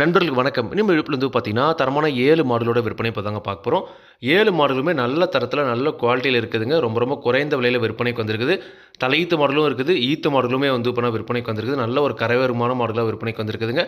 நண்பர்களுக்கு வணக்கம். நம்ம இழுப்புல வந்து பார்த்தீங்கன்னா, தரமான 7 மாடுகளோட விற்பனை இப்ப தாங்க பார்க்க போறோம். 7 மாடுகளுமே நல்ல தரத்தில, நல்ல குவாலிட்டியில இருக்குதுங்க. ரொம்ப ரொம்ப குறைந்த விலையில விற்பனைக்கு வந்திருக்குது. தலையீத்து மாடுகளும் இருக்குது. ஈத்து மாடுகளுமே வந்து இப்ப விற்பனைக்கு வந்திருக்குது. நல்ல ஒரு கரைவேறுமான மாடுகளா விற்பனைக்கு வந்திருக்குதுங்க.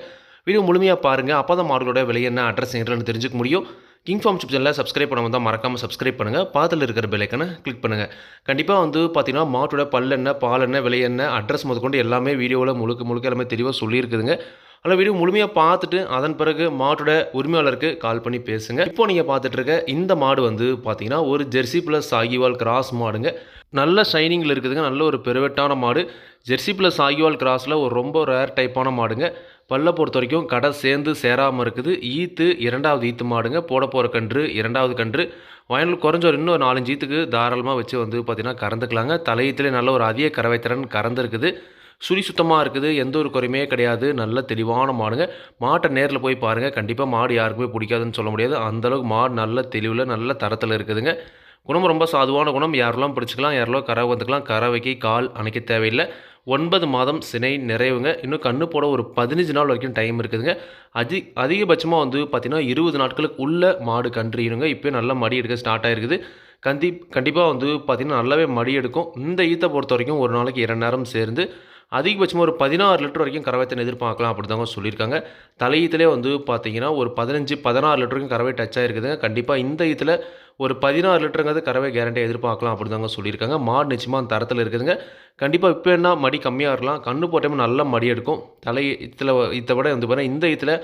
வீடியோ முழுமையா பாருங்க. அப்பதான் மாடுகளோட விலை என்ன, அட்ரஸ் எங்கன்னு தெரிஞ்சுக்க முடியும். கிங் ஃபார்ம் யூடியூப் சேனல சப்ஸ்கிரைப் பண்ணாம இருந்தா மறக்காம சப்ஸ்கிரைப் பண்ணுங்க. பக்கத்துல இருக்கிற பெல் ஐகான கிளிக் பண்ணுங்க. கண்டிப்பா வந்து பார்த்தீங்கன்னா, மாட்டோட பல் என்ன, பால் என்ன, விலை என்ன, அட்ரஸ் முதற்கொண்டு எல்லாமே வீடியோல முழுக்க முழுக்க எல்லாமே தெளிவா சொல்லியிருக்குதுங்க. அதனால் வீடியோ முழுமையாக பார்த்துட்டு அதன் பிறகு மாட்டோட உரிமையாளருக்கு கால் பண்ணி பேசுங்க. இப்போ நீங்கள் பார்த்துட்டு இருக்க இந்த மாடு வந்து பார்த்தீங்கன்னா ஒரு ஜெர்சி ப்ளஸ் சாகிவால் கிராஸ் மாடுங்க. நல்ல ஷைனிங்கில் இருக்குதுங்க. நல்ல ஒரு பெருவெட்டான மாடு. ஜெர்சி ப்ளஸ் சாகிவால் கிராஸில் ஒரு ரொம்ப ரேர் டைப்பான மாடுங்க. பல்லை பொறுத்த வரைக்கும் கடை சேர்ந்து சேராமல் இருக்குது. ஈத்து இரண்டாவது ஈத்து மாடுங்க. போட போகிற கன்று இரண்டாவது கன்று. வயலில் குறைஞ்ச ஒரு இன்னும் 4-5 ஈத்துக்கு தாராளமாக வச்சு வந்து பார்த்தீங்கன்னா கறந்துக்கலாங்க. தலையீத்திலே நல்ல ஒரு அதிக கறவைத்திறன் கறந்து இருக்குது. சுழி சுத்தமாக இருக்குது. எந்த ஒரு குறையுமே கிடையாது. நல்ல தெளிவான மாடுங்க. மாட்டை நேரில் போய் பாருங்கள். கண்டிப்பாக மாடு யாருக்குமே பிடிக்காதுன்னு சொல்ல முடியாது. அந்தளவுக்கு மாடு நல்ல தெளிவில் நல்ல தரத்தில் இருக்குதுங்க. குணம் ரொம்ப சாதுவான குணம். யாரெல்லாம் பிடிச்சிக்கலாம், யாரெல்லாம் கறவை வந்துக்கலாம். கறவைக்கு கால் அணைக்க தேவையில்லை. 9 மாதம் சினை நிறைவுங்க. இன்னும் கன்று போட ஒரு 15 நாள் வரைக்கும் டைம் இருக்குதுங்க. அதிகபட்சமாக வந்து பார்த்திங்கன்னா 20 நாட்களுக்கு உள்ள மாடு கன்று ஈனுங்க. இப்போயே நல்லா மடி எடுக்க ஸ்டார்ட் ஆகிருக்குது. கண்டிப்பாக வந்து பார்த்திங்கன்னா நல்லாவே மடி எடுக்கும். இந்த ஈத்தை பொறுத்த வரைக்கும் ஒரு நாளைக்கு 2 நேரம் சேர்ந்து அதிகபட்சமாக ஒரு 16 லிட்டர் வரைக்கும் கறவை திறன் எதிர்பார்க்கலாம் அப்படி தாங்க சொல்லியிருக்காங்க. தலையீத்திலே வந்து பார்த்தீங்கன்னா ஒரு 15-16 லிட்டருக்கும் கறவை டச் ஆகிருக்குதுங்க. கண்டிப்பாக இந்த ஈத்தில் ஒரு 16 லிட்டருங்கிறது கறவை கேரண்டியாக எதிர்பார்க்கலாம் அப்படி தாங்க சொல்லியிருக்காங்க. மாடு நிச்சயமாக அந்த தரத்தில் இருக்குதுங்க. கண்டிப்பாக இப்போ என்ன மடி கம்மியாக இருக்கலாம். கண்ணு போட்டோமே நல்லா மடி எடுக்கும். இத்தை விட வந்து பார்த்தீங்கன்னா இந்த ஈத்தில்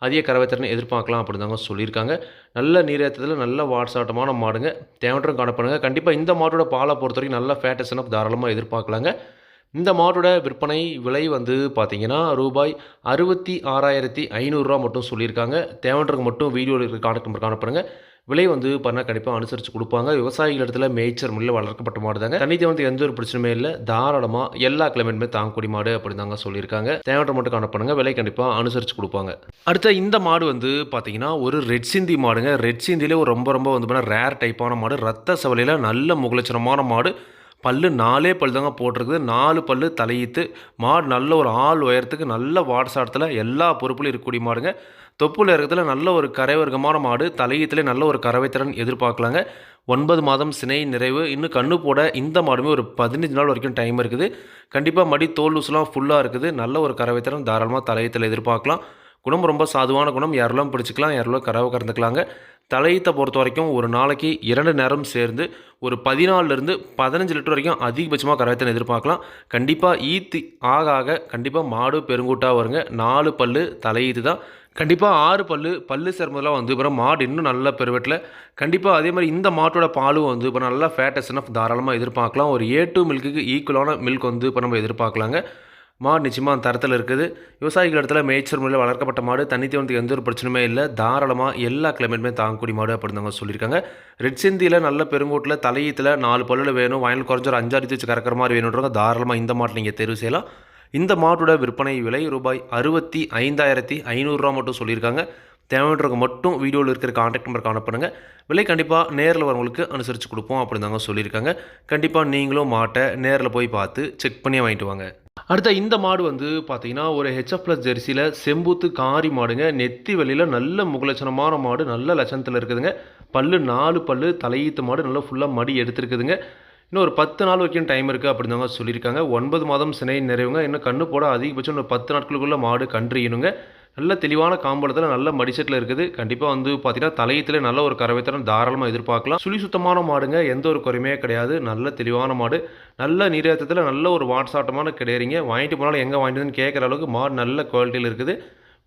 அதிக கறவை திறன் எதிர்பார்க்கலாம் அப்படி தாங்க சொல்லியிருக்காங்க. நல்ல நீரேற்றத்தில் நல்ல வாட்சாட்டமான மாடுங்க. தேவன்றும் காணப்படுங்க. கண்டிப்பாக இந்த மாட்டோட பாலை பொறுத்த வரைக்கும் நல்ல ஃபேட்டஸ்னா தாராளமாக எதிர்பார்க்கலாங்க. இந்த மாட்டோட விற்பனை விலை வந்து பார்த்தீங்கன்னா ரூபாய் 66,500 மட்டும் சொல்லியிருக்காங்க. தேவன்றக்கு மட்டும் வீடியோவில் இருக்கிற கான்டாக்ட் நம்பர் காணப்படுங்க. விலை வந்து பண்ணால் கண்டிப்பாக அனுசரித்து கொடுப்பாங்க. விவசாயிகள் இடத்துல மேய்ச்சல் முறையில் வளர்க்கப்பட்ட மாடு தாங்க. தண்ணி தேவனுக்கு எந்த ஒரு பிரச்சனையுமே இல்லை. தாராளமாக எல்லா கிளைமேட்டுமே தாங்கக்கூடிய மாடு அப்படி தாங்க சொல்லியிருக்காங்க. தேவன்ற மட்டும் காணப்படுங்க. விலை கண்டிப்பாக அனுசரித்து கொடுப்பாங்க. அடுத்த இந்த மாடு வந்து பார்த்தீங்கன்னா ஒரு ரெட் சிந்தி மாடுங்க. ரெட் சிந்திலே ஒரு ரொம்ப ரொம்ப வந்து பார்த்தீங்கன்னா ரேர் டைப்பான மாடு. ரத்த சவலையில் நல்ல முகலட்சணமான மாடு. பல்லு 4 பல் தாங்க போட்டிருக்குது. 4 பல்லு தலையீத்து மாடு. நல்ல ஒரு ஆள் உயரத்துக்கு நல்ல வாட்சாட்டத்தில் எல்லா பொறுப்புலையும் இருக்கக்கூடிய மாடுங்க. தொப்புல இருக்கிறதுல நல்ல ஒரு கரைவர்க்கமான மாடு. தலையீத்திலே நல்ல ஒரு கறவைத்திறன் எதிர்பார்க்கலாங்க. 9 மாதம் சினை நிறைவு. இன்னும் கண்ணு போட இந்த மாடுமே ஒரு 15 நாள் வரைக்கும் டைம் இருக்குது. கண்டிப்பாக மடி தோல் லூஸ்லாம் ஃபுல்லாக இருக்குது. நல்ல ஒரு கறவைத்திறன் தாராளமாக தலையீத்தில் எதிர்பார்க்கலாம். குணம் ரொம்ப சாதுவான குணம். யாரெல்லாம் பிடிச்சிக்கலாம், யாரெல்லாம் கறவை கறந்துக்கலாங்க. தலையீத்தை பொறுத்த வரைக்கும் ஒரு நாளைக்கு 2 நேரம் சேர்ந்து ஒரு 14லேருந்து 15 லிட்டர் வரைக்கும் அதிகபட்சமாக கறவைத்திறன் எதிர்பார்க்கலாம். கண்டிப்பாக ஈத்து ஆக ஆக கண்டிப்பாக மாடு பெருங்கூட்டாக வருங்க. 4 பல்லு தலையீத்து தான். கண்டிப்பாக 6 பல்லு சேர்மதெல்லாம் வந்து அப்புறம் மாடு இன்னும் நல்ல பெருவெட்டில். கண்டிப்பாக அதே மாதிரி இந்த மாட்டோட பாலும் வந்து இப்போ நல்லா ஃபேட்டஸ்னா தாராளமாக எதிர்பார்க்கலாம். ஒரு A2 மில்க்குக்கு ஈக்குவலான மில்க் வந்து இப்போ நம்ம எதிர்பார்க்கலாங்க. மாடு நிச்சயமாக அந்த தரத்தில் இருக்குது. விவசாயிகள் இடத்துல மேய்ச்சல் முறையில் வளர்க்கப்பட்ட மாடு. தண்ணி தேவனத்துக்கு எந்த ஒரு பிரச்சனையுமே இல்லை. தாராளமாக எல்லா கிளைமேட்டுமே தாங்கக்கூடிய மாடு அப்படின்னு சொல்லியிருக்காங்க. ரெட் சிந்தியில் நல்ல பெருங்கூட்டில் தலையீத்தில் 4 பல்லில் வேணும். வயல் குறைஞ்ச ஒரு 5-6 வச்சு கறக்கிற மாதிரி வேணுன்றவங்க தாராளமாக இந்த மாட்டை நீங்கள் தேர்வு செய்யலாம். இந்த மாட்டோட விற்பனை விலை ரூபாய் 65,500 மட்டும் சொல்லியிருக்காங்க. தேவைன்றவங்க மட்டும் வீடியோவில் இருக்கிற கான்டாக்ட் நம்பர் காணப்படுங்க. விலை கண்டிப்பாக நேரில் வரவங்களுக்கு அனுசரித்து கொடுப்போம் அப்படின்னு சொல்லியிருக்காங்க. கண்டிப்பாக நீங்களும் மாட்டை நேரில் போய் பார்த்து செக் பண்ணி வாங்கிட்டு வாங்க. அடுத்த இந்த மாடு வந்து பார்த்தீங்கன்னா ஒரு HF ப்ளஸ் ஜெர்சியில் செம்பூத்து காரி மாடுங்க. நெத்தி வெளியில் நல்ல முகலட்சணமான மாடு. நல்ல லட்சணத்தில் இருக்குதுங்க. பல்லு 4 பல்லு தலையீத்து மாடு. நல்லா ஃபுல்லாக மடி எடுத்துருக்குதுங்க. இன்னும் ஒரு 10 நாள் வரைக்கும் டைம் இருக்குது அப்படின்னு சொல்லியிருக்காங்க. 9 மாதம் சினை நிறைவுங்க. இன்னும் கண்ணு போட அதிகபட்சம் இன்னும் 10 நாட்களுக்குள்ளே மாடு கன்று ஈனுங்க. நல்ல தெளிவான காம்பளத்தில் நல்ல மடிசெட்டில் இருக்குது. கண்டிப்பாக வந்து பார்த்தீங்கன்னா தலையீத்தில் நல்ல ஒரு கறவைத்திறன் தாராளமாக எதிர்பார்க்கலாம். சுழி சுத்தமான மாடுங்க. எந்த ஒரு குறையுமே கிடையாது. நல்ல தெளிவான மாடு. நல்ல நீரேற்றத்தில் நல்ல ஒரு வாட்சாட்டமான கிடையாதுங்க. வாங்கிட்டு போனாலும் எங்கே வாங்கிட்டுன்னு கேட்குற அளவுக்கு மாடு நல்ல குவாலிட்டியில் இருக்குது.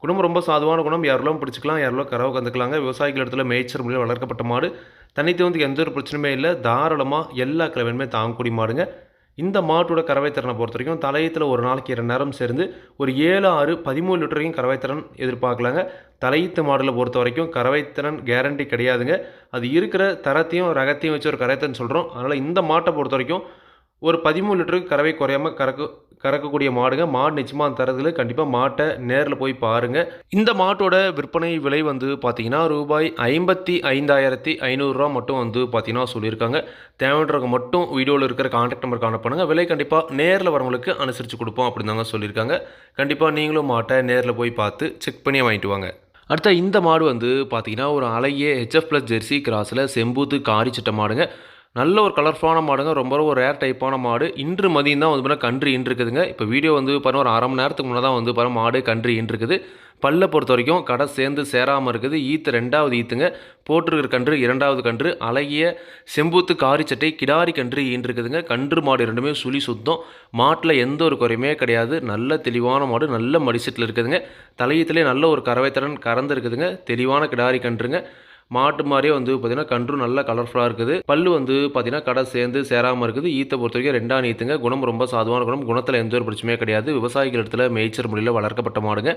குணம் ரொம்ப சாதுவான குணம். யாரெல்லாம் பிடிச்சிக்கலாம், யாரெல்லாம் கறவை கந்துக்கலாங்க. விவசாயிகள் இடத்துல மேய்ச்சல் முறையில் வளர்க்கப்பட்ட மாடு. தண்ணி தேவனத்துக்கு எந்த ஒரு பிரச்சனையுமே இல்லை. தாராளமாக எல்லா கிழமையுமே தாங்கக்கூடிய மாடுங்க. இந்த மாட்டோட கறவைத்திறனை பொறுத்த வரைக்கும் தலையீத்தில் ஒரு நாளைக்கு 2 நேரம் சேர்ந்து ஒரு 7-6-13 லிட்டர் வரைக்கும் கறவைத்திறன் எதிர்பார்க்கலாங்க. தலையீத்து மாடலை பொறுத்த வரைக்கும் கறவைத்திறன் கேரண்டி கிடையாதுங்க. அது இருக்கிற தரத்தையும் ரகத்தையும் வச்சு ஒரு கறவைத்திறன் சொல்கிறோம். அதனால் இந்த மாட்டை பொறுத்த வரைக்கும் ஒரு 13 லிட்டருக்கு கறவை குறையாம கறக்கக்கூடிய மாடுங்க. மாடு நிச்சயமா அந்த தரத்தில கண்டிப்பா மாட்ட நேர்ல போய் பாருங்க. இந்த மாட்டோட விற்பனை விலை வந்து பார்த்தீங்கன்னா, ரூபாய் 55,500 மட்டும் வந்து பார்த்தீங்கன்னா சொல்லியிருக்காங்க. தேவைன்றவங்க மட்டும் வீடியோல இருக்கிற கான்டாக்ட் நம்பருக்கு கான்டாக்ட் பண்ணுங்க. விலை கண்டிப்பா நேர்ல வரவங்களுக்கு அனுசரிச்சு குடுப்போம் அப்படின்னு தாங்க சொல்லியிருக்காங்க. கண்டிப்பா நீங்களும் மாட்ட நேர்ல போய் பார்த்து செக் பண்ணி வாங்கிட்டு வாங்க. அடுத்த இந்த மாடு வந்து பார்த்தீங்கன்னா, ஒரு அழகிய ஹெச்எஃப் பிளஸ் ஜெர்சி கிராஸ்ல செம்பூத்து காரி சட்ட மாடுங்க. நல்ல ஒரு கலர்ஃபுல்லான மாடுங்க. ரொம்ப ஒரு ரேர் டைப்பான மாடு. இன்று மதியம் தான் வந்து பார்த்தீங்கன்னா கன்று ஈன்றுருக்குதுங்க. இப்போ வீடியோ வந்து பாருங்க ஒரு 1/2 மணி நேரத்துக்கு முன்னே தான் வந்து பாருங்க மாடு கன்று ஈன்றுருக்குது. பல்ல பொறுத்த வரைக்கும் கடை சேர்ந்து சேராமல் இருக்குது. ஈத்து 2வது ஈத்துங்க. போட்டிருக்கிற கன்று 2வது கன்று. அழகிய செம்பூத்து காரி சட்டை கிடாரி கன்று ஈன்றுருக்குதுங்க. கன்று மாடு 2மே சுழி சுத்தம். மாட்டில் எந்த ஒரு குறையுமே கிடையாது. நல்ல தெளிவான மாடு. நல்ல மடிசெட்டில் இருக்குதுங்க. தலையத்திலே நல்ல ஒரு கறவைத்திறன் கறந்து இருக்குதுங்க. தெளிவான கிடாரி கன்றுங்க. மாட்டு மாதிரியே வந்து பார்த்தீங்கன்னா கன்றும் நல்ல கலர்ஃபுல்லாக இருக்குது. பல்லு வந்து பார்த்தீங்கன்னா கடை சேர்ந்து சேராமல் இருக்குது. ஈத்தை பொறுத்த வரைக்கும் 2ஆம் ஈத்துங்க. குணம் ரொம்ப சாதுவான குணம். குணத்தில் எந்த ஒரு பிரச்சனையும் கிடையாது. விவசாயிகள் இடத்துல மேய்ச்சல் முறையில் வளர்க்கப்பட்ட மாடுங்க.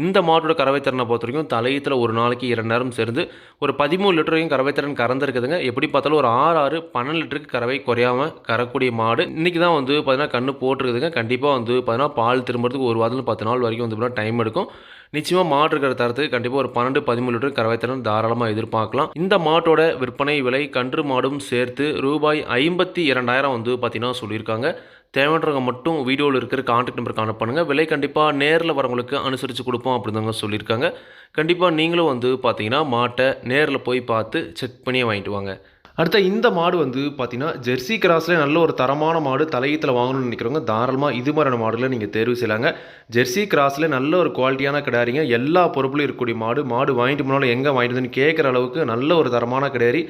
இந்த மாட்டோட கறவைத்திறனை பொறுத்த வரைக்கும் தலையத்தில் ஒரு நாளைக்கு 2 நேரம் சேர்ந்து ஒரு 13 லிட்டர் வரைக்கும் கறவைத்திறன் கறந்துருக்குதுங்க. எப்படி பார்த்தாலும் ஒரு 6 லிட்டருக்கு கறவை குறையாமல் கறக்கூடிய மாடு. இன்றைக்கி தான் வந்து பார்த்தீங்கன்னா கன்று போட்டிருக்குதுங்க. கண்டிப்பாக வந்து பார்த்தீங்கன்னா பால் திரும்புறதுக்கு ஒரு வாரத்தில் 10 நாள் வரைக்கும் வந்து டைம் எடுக்கும். நிச்சயமாக மாடு இருக்கிற தரத்துக்கு கண்டிப்பாக ஒரு 13 லிட்டர் கறவைத்திறன் தாராளமாக எதிர்பார்க்கலாம். இந்த மாட்டோட விற்பனை விலை கன்று மாடும் சேர்த்து ரூபாய் 52,000 வந்து பார்த்தீங்கன்னா சொல்லியிருக்காங்க. தேவைன்றவங்க மட்டும் வீடியோவில் இருக்கிற கான்டாக்ட் நம்பர் கான்டாக்ட் பண்ணுங்கள். விலை கண்டிப்பாக நேரில் வரவங்களுக்கு அனுசரித்து கொடுப்போம் அப்படிதாங்க சொல்லியிருக்காங்க. கண்டிப்பாக நீங்களும் வந்து பார்த்தீங்கன்னா மாட்டை நேரில் போய் பார்த்து செக் பண்ணி வாங்கிட்டு வாங்க. அடுத்த இந்த மாடு வந்து பார்த்தீங்கன்னா ஜெர்சி கிராஸில் நல்ல ஒரு தரமான மாடு தலையத்தில் வாங்கணும்னு நினைக்கிறவங்க தாராளமாக இது மாதிரியான மாடுகளை நீங்கள் தேர்வு செய்யலாங்க. ஜெர்சி கிராஸில் நல்ல ஒரு குவாலிட்டியான கிடாரிங்க. எல்லா பொறுப்புலையும் இருக்கக்கூடிய மாடு. மாடு வாங்கிட்டு போனாலும் எங்கே வாங்கிட்டு வந்துன்னு கேட்குற அளவுக்கு நல்ல ஒரு தரமான கிடாரி.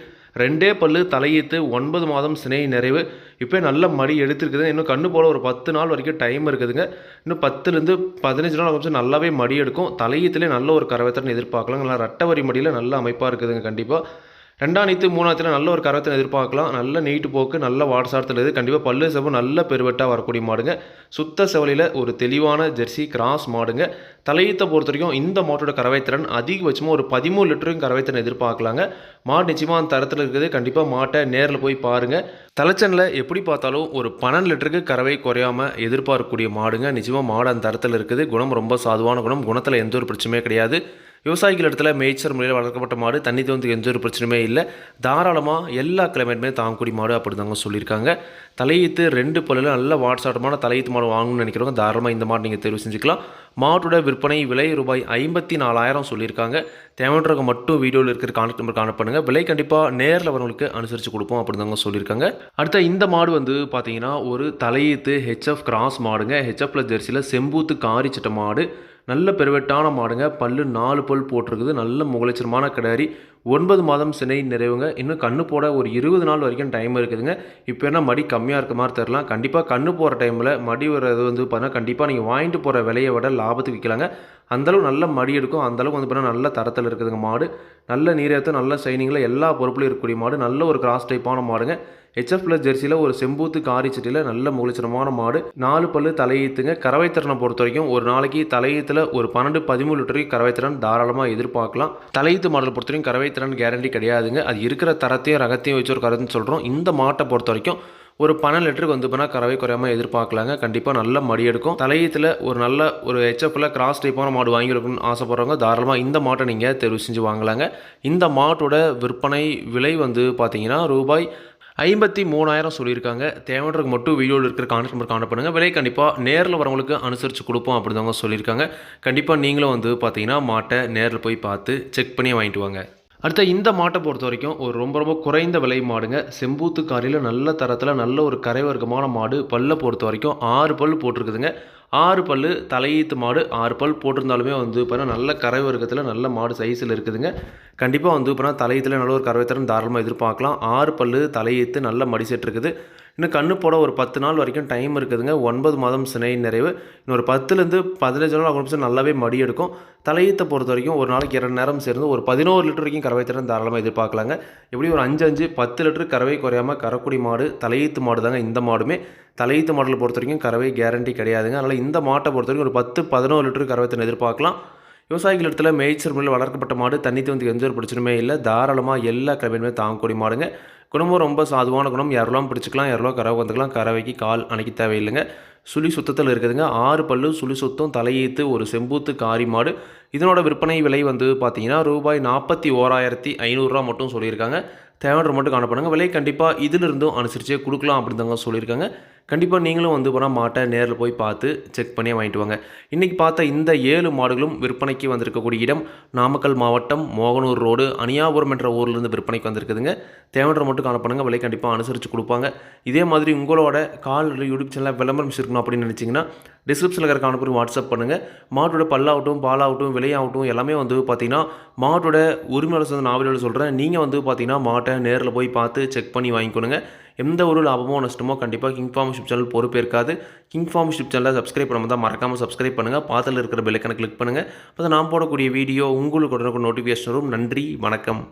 2 பல்லு தலையீத்து 9 மாதம் சினை நிறைவு. இப்போ நல்ல மடி எடுத்துருக்குது. இன்னும் கண்ணு போல ஒரு 10 நாள் வரைக்கும் டைம் இருக்குதுங்க. இன்னும் 10லேருந்து 15 நாள் கொஞ்சம் நல்லாவே மடி எடுக்கும். தலையீத்துலேயே நல்ல ஒரு கறவைத்திறன் எதிர்பார்க்கலாம். நல்லா ரெட்டை வரி மடியில் நல்ல அமைப்பாக இருக்குதுங்க. கண்டிப்பாக 2ஆம் ஈத்து 3ஆம் நல்ல ஒரு கறவைத்திறன் எதிர்பார்க்கலாம். நல்ல நீட்டு போக்கு நல்ல வாட்சாரத்தில் இருக்குது. கண்டிப்பாக பல்லு செவப்பு நல்ல பெருவெட்டாக வரக்கூடிய மாடுங்க. சுத்த செவலியில் ஒரு தெளிவான ஜெர்சி கிராஸ் மாடுங்க. தலையீத்தை பொறுத்த வரைக்கும் இந்த மாட்டோட கறவைத்திறன் அதிகபட்சமாக ஒரு 13 லிட்டருக்கு கறவைத்திறன் எதிர்பார்க்கலாங்க. மாடு நிச்சயமாக அந்த தரத்தில் இருக்குது. கண்டிப்பாக மாட்டை நேரில் போய் பாருங்கள். தலைச்சனில் எப்படி பார்த்தாலும் ஒரு 12 லிட்டருக்கு கறவை குறையாமல் எதிர்பார்க்கக்கூடிய மாடுங்க. நிச்சயமாக மாடு அந்த தரத்தில் இருக்குது. குணம் ரொம்ப சாதுவான குணம். குணத்தில் எந்த ஒரு பிரச்சனையும் கிடையாது. விவசாயிகள் இடத்துல மேய்ச்சல் முறையில் வளர்க்கப்பட்ட மாடு. தண்ணி தோந்து எந்த ஒரு பிரச்சனையுமே இல்லை. தாராளமாக எல்லா கிளைமேட்டுமே தாங்கக்கூடிய மாடு அப்படி தாங்க சொல்லியிருக்காங்க. தலையீத்து 2 பல்லில் நல்ல வாட்சாட்டமான தலையீத்து மாடு வாங்கணும்னு நினைக்கிறவங்க தாராளமாக இந்த மாடு நீங்கள் தேர்வு செஞ்சுக்கலாம். மாட்டோட விற்பனை விலை ரூபாய் 54,000 சொல்லியிருக்காங்க. தேவைன்றவங்க மட்டும் வீடியோவில் இருக்கிற கான்டாக்ட் நம்பர் கான்டாக்ட் பண்ணுங்கள். விலை கண்டிப்பாக நேரில் வரவங்களுக்கு அனுசரித்து கொடுப்போம் அப்படின்னு தாங்க சொல்லியிருக்காங்க. அடுத்த இந்த மாடு வந்து பார்த்தீங்கன்னா ஒரு தலையீத்து ஹெச்எஃப் கிராஸ் மாடுங்க. ஹெச்எஃப் ப்ளஸ் ஜெர்சியில் செம்பூத்து காரி சட்ட மாடு. நல்ல பெருவெட்டான மாடுங்க. பல்லு 4 பல் போட்டிருக்குது. நல்ல முகலட்சணமான கிடாரி. 9 மாதம் சினை நிறைவுங்க. இன்னும் கண்ணு போட ஒரு 20 நாள் வரைக்கும் டைம் இருக்குதுங்க. இப்போ என்ன மடி கம்மியாக இருக்க மாதிரி தெரிலாம். கண்டிப்பாக கண்ணு போகிற டைமில் மடி வர்றது வந்து பார்த்தீங்கன்னா கண்டிப்பாக நீங்கள் வாங்கிட்டு போகிற விலையை விட லாபத்துக்கு விற்கலாங்க. அந்தளவு நல்ல மடி எடுக்கும். அந்தளவுக்கு வந்து பார்த்தீங்கன்னா நல்ல தரத்தில் இருக்குதுங்க மாடு. நல்ல நீரேற்று நல்ல ஷைனிங்கில் எல்லா பொறுப்புலையும் இருக்கக்கூடிய மாடு. நல்ல ஒரு கிராஸ் டைப்பான மாடுங்க. ஹெச்எஃப் பிளஸ் ஜெர்சியில் ஒரு செம்பூத்து காரி சட்டியில் நல்ல முகலட்சணமான மாடு. 4 பல்லு தலையீத்துங்க. கறவைத்திறனை பொறுத்த வரைக்கும் ஒரு நாளைக்கு தலையீத்தில் ஒரு 12-13 லிட்டருக்கு கறவைத்திறன் தாராளமாக எதிர்பார்க்கலாம். தலையீத்து மாடலை பொறுத்த வரைக்கும் கறவைத்திறன் கேரண்டி கிடையாதுங்க. அது இருக்கிற தரத்தையும் ரகத்தையும் வச்சு ஒரு கருத்துன்னு சொல்கிறோம். இந்த மாட்டை பொறுத்த வரைக்கும் ஒரு 12 லிட்டருக்கு வந்து போனால் கறவை குறையாமல் எதிர்பார்க்கலாங்க. கண்டிப்பாக நல்ல மடி எடுக்கும். தலையீத்தில் ஒரு நல்ல ஒரு ஹெச்எஃப்பில் கிராஸ் டைப்பான மாடு வாங்கியிருக்கணும்னு ஆசைப்படுறவங்க தாராளமாக இந்த மாட்டை நீங்கள் தேர்வு செஞ்சு வாங்கலாங்க. இந்த மாட்டோட விற்பனை விலை வந்து பார்த்தீங்கன்னா ரூபாய் 53,000 சொல்லியிருக்காங்க. தேவைன்றதுக்கு மட்டும் வீடியோவில் இருக்கிற கான்டாக்ட் நம்பர் கான்டாக்ட் பண்ணுங்கள். விலை கண்டிப்பாக நேரில் வரவங்களுக்கு அனுசரித்து கொடுப்போம் அப்படிதாங்க சொல்லியிருக்காங்க. கண்டிப்பாக நீங்களும் வந்து பார்த்தீங்கன்னா மாட்டை நேரில் போய் பார்த்து செக் பண்ணி வாங்கிட்டு வாங்க. அடுத்த இந்த மாட்டை பொறுத்த வரைக்கும் ஒரு ரொம்ப குறைந்த விலை மாடுங்க. செம்பூத்து காரியில் நல்ல தரத்தில் நல்ல ஒரு கரை வர்க்கமான மாடு. பல்லை பொறுத்த வரைக்கும் 6 பல் போட்டிருக்குதுங்க. 6 பல்லு தலையீத்து மாடு. 6 பல் போட்டிருந்தாலுமே வந்து பார்த்தீங்கன்னா நல்ல கரை வர்க்கத்தில் நல்ல மாடு சைஸில் இருக்குதுங்க. கண்டிப்பாக வந்து பார்த்தீங்கன்னா தலையீத்தில் நல்ல ஒரு கறவைத்திறன் தாராளமாக எதிர்பார்க்கலாம். 6 பல்லு தலையீத்து நல்ல மடி செட் இருக்குது. இன்னும் கண்ணு போட ஒரு 10 நாள் வரைக்கும் டைம் இருக்குதுங்க. 9 மாதம் சினை நிறைவு. இன்னொரு 10லேருந்து 15 நாள் ஆகும் நல்லாவே மடி எடுக்கும். தலையீத்தை பொறுத்த வரைக்கும் ஒரு நாளைக்கு 2 நேரம் சேர்ந்து ஒரு 11 லிட்டர் வரைக்கும் கறவைத்திறன் தாராளமாக எதிர்பார்க்கலாங்க. எப்படி ஒரு 5-10 லிட்டர் கறவை குறையாமல் கறக்குடி மாடு தலையீத்து மாடு தாங்க இந்த மாடுமே. தலையீத்து மாடலை பொறுத்த வரைக்கும் கறவை கேரண்டி கிடையாதுங்க. அதனால் இந்த மாட்டை பொறுத்த வரைக்கும் ஒரு 10-11 லிட்டர் கறவைத்திறன் எதிர்பார்க்கலாம். விவசாயிகள் இடத்துல மேய்ச்சல் முறையில் வளர்க்கப்பட்ட மாடு. தண்ணி வந்து எந்த ஒரு பிரச்சனையுமே இல்லை. தாராளமாக எல்லா கிழமையுமே தாங்கக்கூடிய மாடுங்க. குணமும் ரொம்ப சாதுவான குணம். யாரெல்லாம் பிடிச்சிக்கலாம், யாரெல்லாம் கறவை வந்துக்கலாம். கறவைக்கு கால் அணைக்க தேவையில்லைங்க. சுழி சுத்தத்தில் இருக்குதுங்க. 6 பல்லு சுழி சுத்தம், தலையீத்து, ஒரு செம்பூத்து காரி மாடு. இதனோட விற்பனை விலை வந்து பார்த்தீங்கன்னா ரூபாய் 41,500 மட்டும் சொல்லியிருக்காங்க. தேவையானவர் மட்டும் காணப்படுங்க. விலை கண்டிப்பாக இதிலிருந்தும் அனுசரிச்சே கொடுக்கலாம் அப்படின்னு தாங்க சொல்லியிருக்காங்க. கண்டிப்பாக நீங்களும் வந்து போனால் மாட்டை நேரில் போய் பார்த்து செக் பண்ணி வாங்கிட்டு வாங்க. இன்றைக்கி பார்த்த இந்த 7 மாடுகளும் விற்பனைக்கு வந்திருக்கக்கூடிய இடம் நாமக்கல் மாவட்டம் மோகனூர் ரோடு அணியாபுரம் என்ற ஊர்லேருந்து விற்பனைக்கு வந்திருக்குதுங்க. தேவையானவர் மட்டும் காணப்படுங்க. விலை கண்டிப்பாக அனுசரித்து கொடுப்பாங்க. இதே மாதிரி உங்களோட யூடியூப் சேனலில் விளம்பரம் இருக்கணும் அப்படின்னு நினச்சிங்கன்னா டிஸ்கிரிப்ஷனில் இருக்கிற காணப்படி வாட்ஸ்அப் பண்ணுங்கள். மாட்டோட பல்லாகட்டும், பாலாகட்டும், விலையாகட்டும் எல்லாமே வந்து பார்த்திங்கன்னா மாட்டோட உரிமையாளர் சேர்ந்த நாவலில் சொல்கிறேன். நீங்கள் வந்து பார்த்திங்கன்னா மாட்டை நேரில் போய் பார்த்து செக் பண்ணி வாங்கிக்கணுங்க. எந்த ஒரு லாபமோ நஷ்டமோ கண்டிப்பாக கிங் ஃபார்ம் யூடியூப் சேனல் பொறுப்பேற்காது. கிங் ஃபார்ம் யூடியூப் சேனலை சப்ஸ்கிரைப் பண்ணாமல் தான் மறக்காமல் சப்ஸ்கிரைப் பண்ணுங்கள். பாத்தில் இருக்கிற பெல்லைக்கனை கிளிக் பண்ணுங்கள். அப்போ நான் போடக்கூடிய வீடியோ உங்களுக்கு உடனுக்குடன் நோட்டிஃபிகேஷன் வரும். நன்றி, வணக்கம்.